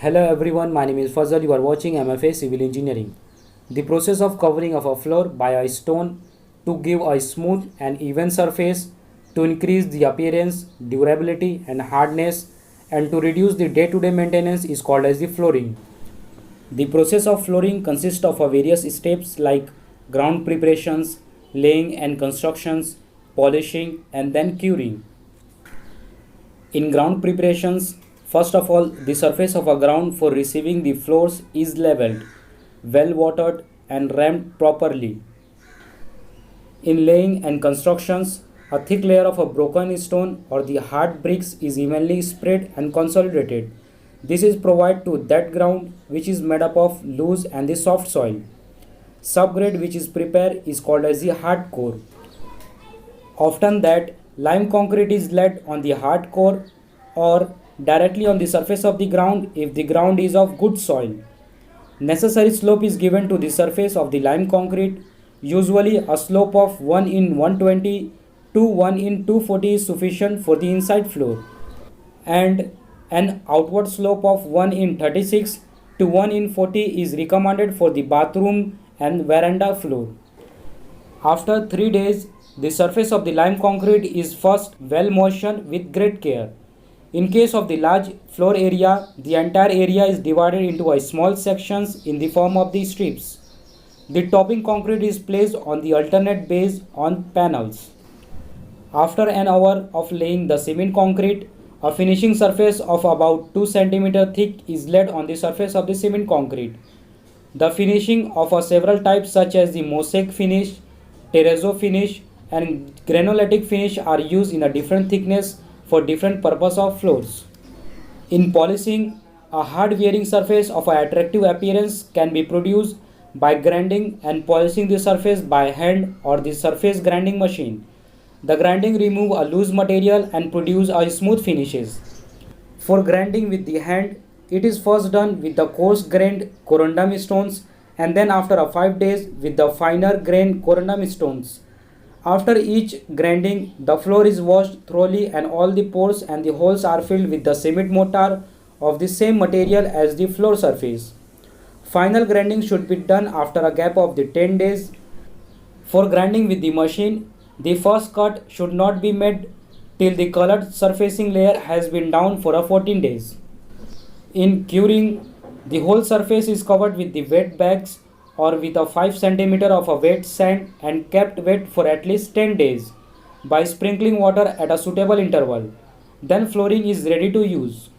Hello everyone, my name is Fazal. You are watching MFA Civil Engineering. The process of covering of a floor by a stone to give a smooth and even surface, to increase the appearance, durability and hardness, and to reduce the day-to-day maintenance is called as the flooring. The process of flooring consists of various steps like ground preparations, laying and constructions, polishing and then curing. In ground preparations, first of all, the surface of a ground for receiving the floors is leveled, well watered and rammed properly. In laying and constructions, a thick layer of a broken stone or the hard bricks is evenly spread and consolidated. This is provided to that ground which is made up of loose and the soft soil. Subgrade which is prepared is called as the hard core. Often that lime concrete is laid on the hard core or directly on the surface of the ground if the ground is of good soil. Necessary slope is given to the surface of the lime concrete. Usually a slope of 1 in 120 to 1 in 240 is sufficient for the inside floor, and an outward slope of 1 in 36 to 1 in 40 is recommended for the bathroom and veranda floor. After 3 days, the surface of the lime concrete is first well moistened with great care. In case of the large floor area, the entire area is divided into small sections in the form of the strips. The topping concrete is placed on the alternate base on panels. After an hour of laying the cement concrete, a finishing surface of about 2 cm thick is laid on the surface of the cement concrete. The finishing of several types such as the mosaic finish, terrazzo finish and granulatic finish are used in a different thickness for different purpose of floors. In polishing, a hard wearing surface of an attractive appearance can be produced by grinding and polishing the surface by hand or the surface grinding machine. The grinding remove a loose material and produce a smooth finishes. For grinding with the hand, it is first done with the coarse grained corundum stones and then after 5 days with the finer grained corundum stones. After each grinding, the floor is washed thoroughly and all the pores and the holes are filled with the cement mortar of the same material as the floor surface. Final grinding should be done after a gap of the 10 days. For grinding with the machine, the first cut should not be made till the colored surfacing layer has been down for 14 days. In curing, the whole surface is covered with the wet bags or with a 5 cm of a wet sand and kept wet for at least 10 days by sprinkling water at a suitable interval. Then flooring is ready to use.